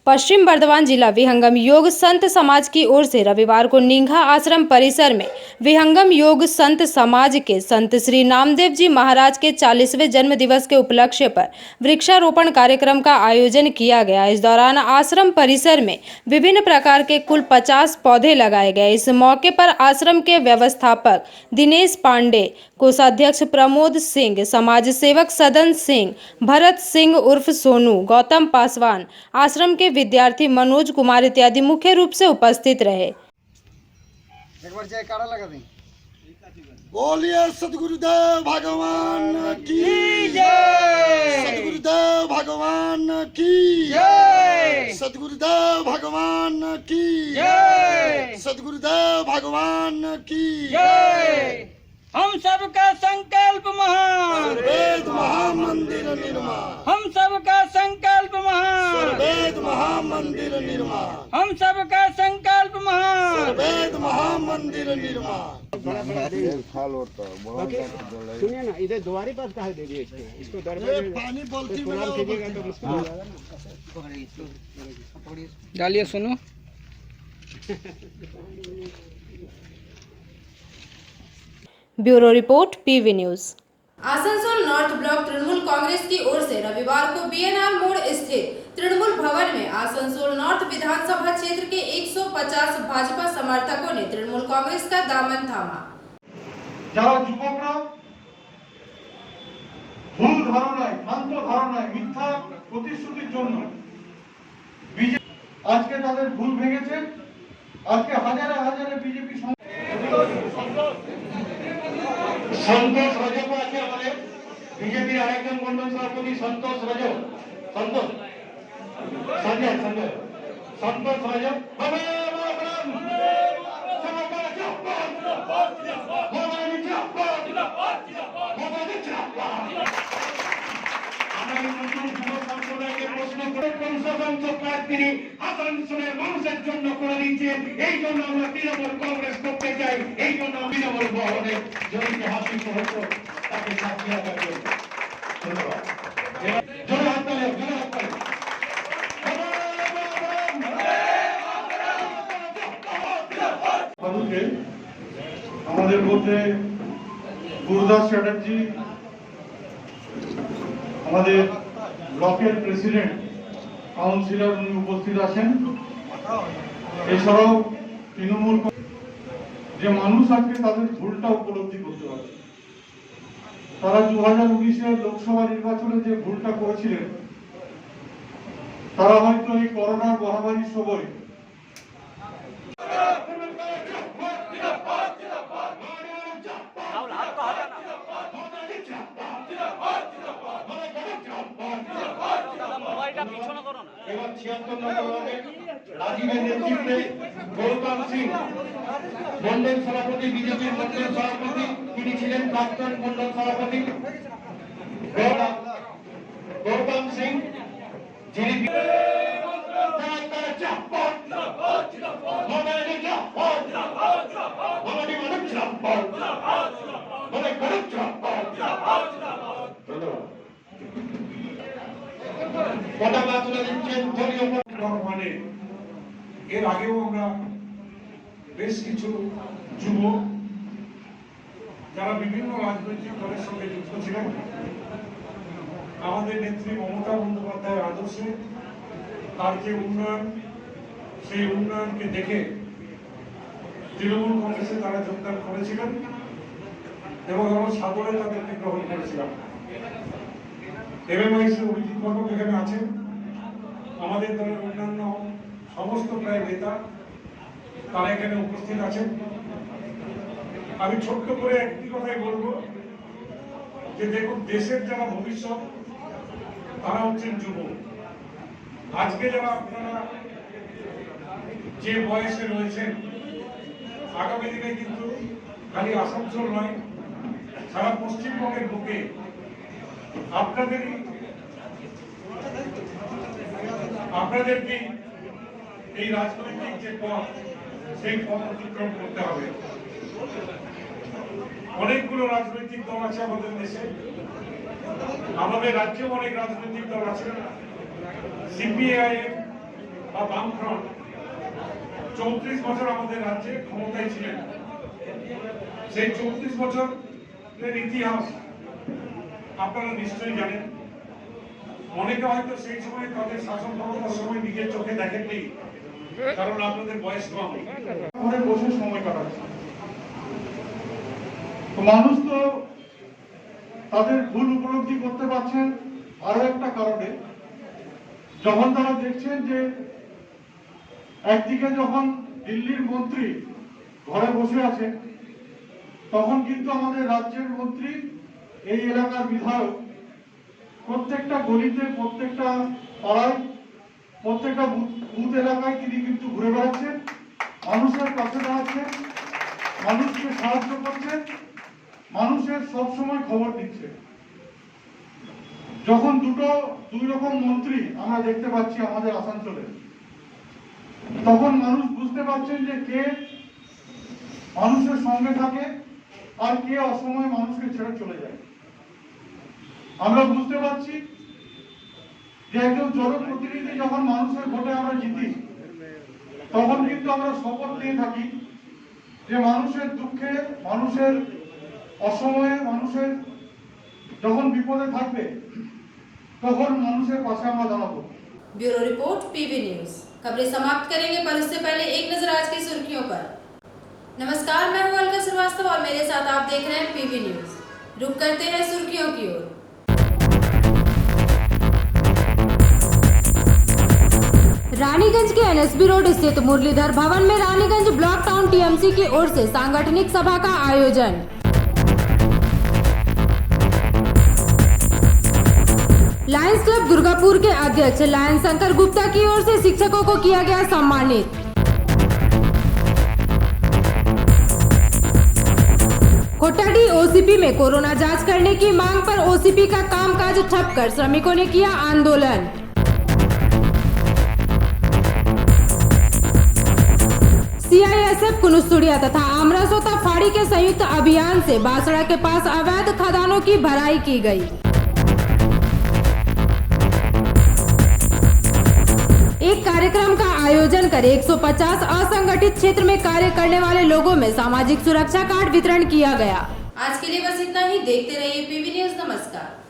पश्चिम बर्धमान जिला विहंगम योग संत समाज की ओर से रविवार को निंघा आश्रम परिसर में विहंगम योग संत समाज के संत श्री नामदेव जी महाराज के 40वें जन्म दिवस के उपलक्ष्य पर वृक्षारोपण कार्यक्रम का आयोजन किया गया। इस दौरान आश्रम परिसर में विभिन्न प्रकार के कुल 50 पौधे लगाए गए। इस मौके पर आश्रम के व्यवस्थापक दिनेश पांडे, कोषाध्यक्ष प्रमोद सिंह, समाज सेवक सदन सिंह, भरत सिंह उर्फ सोनू, गौतम पासवान, आश्रम के विद्यार्थी मनोज कुमार इत्यादि मुख्य रूप से उपस्थित रहे। एक बार जयकारा लगा दें। बोलिए सदगुरुदेव भगवान की जय। सदगुरुदेव भगवान की जय। सदगुरुदेव भगवान की जय। सदगुरुदेव भगवान की जय। हम सबका संकल्प महान, वेद महामंदिर निर्माण। हम सबका संकल्प महान, वेद महामंदिर निर्माण। हम सबका संकल्प महान, वेद महामंदिर निर्माण। सुनिए ना, इधर द्वारी पास कहा दे दिए इसको दरबार पानी बोलती डालिए। सुनो, bureau report PV news. Asansol north block Trinamool Congress की ओर से रविवार को बीएनआर मोड़ स्थित तृणमूल भवन में आसनसोल नॉर्थ विधानसभा क्षेत्र के 150 भाजपा समर्थकों ने तृणमूल कांग्रेस का दामन थामा। যারা যুবকরা ভুল ধারণায়, ভ্রান্ত ধারণায়, মিথ্যা প্রতিশ্রুতির জন্য আজকে তাদের ভুল ভেঙেছে। আজকে হাজারে হাজারে বিজেপি সন্তোষ রজক আছে আমাদের বিজেপির আরেকজন মন্ডল সভাপতি সন্তোষ রজক, সন্তোষ সঞ্জয় সন্তোষ রজক। তিনি আসানসোলের মানুষের জন্য করে দিচ্ছেন, এই জন্য আমরা তৃণমূল কংগ্রেস করতে চাই, এই জন্য তৃণমূল ভবনের জড়িতে হাসি হতো তাকে সাক্ষী রাখার জন্য। ধন্যবাদ। জোরে হাততালি, জোরে হাততালি। আমাদের মধ্যে গুরুদাস চ্যাটার্জি আমাদের ব্লকের প্রেসিডেন্ট, কাউন্সিলর উনি উপস্থিত আছেন। এছাড়াও তৃণমূল যে মানুষ আজকে তাদের ভুলটা উপলব্ধি করতে পারে। তারা 2019-এর লোকসভা নির্বাচনে যে ভুলটা করেছিলেন, তারা হয়তো এই করোনার মহামারীর সময় এবার 76 নম্বর ওয়ার্ডে রাজীবের নেতৃত্বে গৌতম সিং মন্ডল সভাপতি, বিজেপির মন্ডল সভাপতি, তিনি ছিলেন প্রাক্তন মন্ডল সভাপতি গৌতম সিং, যিনি পতাকা তুলে দিচ্ছেন দলীয় মানে। এর আগেও আমরা বেশ কিছু যুবক যারা বিভিন্ন রাজনৈতিক দলের সঙ্গে যুক্ত ছিলেন, আমাদের নেত্রী মমতা বন্দ্যোপাধ্যায়ের আদর্শে তার যে উন্নয়ন, সেই উন্নয়নকে দেখে তৃণমূল কংগ্রেসে তারা যোগদান করেছিলেন এবং আমরা সাদরে তাদেরকে গ্রহণ করেছিলাম। এমএমআইসি অভিজিৎ বর্মন এখানে আছেন, আমাদের দলের অন্যান্য সমস্ত প্রায় নেতা তারা এখানে উপস্থিত আছেন। আমি ছোট্ট করে একটি কথাই বলবো যে দেখুন, দেশের যারা ভবিষ্যৎ তারা হচ্ছেন যুবক। আজকে যারা আপনারা যে বয়সে রয়েছেন, আগামী দিনে কিন্তু খালি আসানসোল নয়, সারা পশ্চিমবঙ্গের বুকে আপনাদেরকে এই রাজনৈতিক যে পথ, সেই পথ অতিক্রম করতে হবে। অনেকগুলো রাজনৈতিক দল আছে আমাদের দেশে, আমাদের রাজ্যেও অনেক রাজনৈতিক দল আছে। সিপিআইএম বা বামফ্রন্ট 34 বছর আমাদের রাজ্যে ক্ষমতায় ছিলেন। সেই 34 বছরের ইতিহাস আপনারা নিশ্চয়ই জানেন। অনেকে হয়তো সেই সময় তাদের শাসন ক্ষমতার সময় নিজের চোখে দেখেননি, কারণ আপনাদের বয়স কম, বসে সময় কাটাচ্ছে। তো মানুষ তো তাদের ভুল উপলব্ধি করতে পারছেন আরো একটা কারণে, যখন তারা দেখছেন যে একদিকে যখন দিল্লির মন্ত্রী ঘরে বসে আছেন, তখন কিন্তু আমাদের রাজ্যের মন্ত্রী, এই এলাকার বিধায়ক প্রত্যেকটা গলিতে, প্রত্যেকটা পাড়ায়, প্রত্যেকটা বুথ এলাকায় তিনি কিন্তু ঘুরে বেড়াচ্ছেন, মানুষের পাশে দাঁড়াচ্ছেন, মানুষকে সাহায্য করছেন, মানুষের সবসময় খবর দিচ্ছে। যখন দুই রকম মন্ত্রী আমরা দেখতে পাচ্ছি আমাদের আসানসোলে, তখন মানুষ বুঝতে পারছেন যে কে মানুষের সঙ্গে থাকে আর কে অসময়ে মানুষকে ছেড়ে চলে যায়। আমরা বুঝতে পারছি যে একজন জনপ্রতিনিধি যখন মানুষের ভোটে আমরা জিতি, তখন কিন্তু আমরা শপথ নিয়ে থাকি যে মানুষের দুঃখে, মানুষের অসময়ে, মানুষের যখন বিপদে থাকবে তখন মানুষের পাশে আমরা দাঁড়াবো। Bureau report PV news. खबरें समाप्त करेंगे पर उससे पहले एक नजर आज की सुर्खियों पर। नमस्कार, मैं हूं अलका श्रीवास्तव और मेरे साथ आप देख रहे हैं पीवी न्यूज। रुक करते हैं सुर्खियों की ओर। रानीगंज के एनएसबी रोड स्थित मुरलीधर भवन में रानीगंज ब्लॉक टाउन टीएमसी की ओर से सांगठनिक सभा का आयोजन। लायंस क्लब दुर्गापुर के अध्यक्ष लायन शंकर गुप्ता की ओर से शिक्षकों को किया गया सम्मानित। कोटाडी ओसीपी में कोरोना जांच करने की मांग पर ओसीपी का कामकाज ठप कर श्रमिकों ने किया आंदोलन। सीआईएसएफ कुनुस्तुड़िया तथा आमरासोता फाड़ी के संयुक्त अभियान से बासड़ा के पास अवैध खदानों की भराई की गई। एक कार्यक्रम का आयोजन कर 150 असंगठित क्षेत्र में कार्य करने वाले लोगों में सामाजिक सुरक्षा कार्ड वितरण किया गया। आज के लिए बस इतना ही। देखते रहिए पीवी न्यूज। नमस्कार।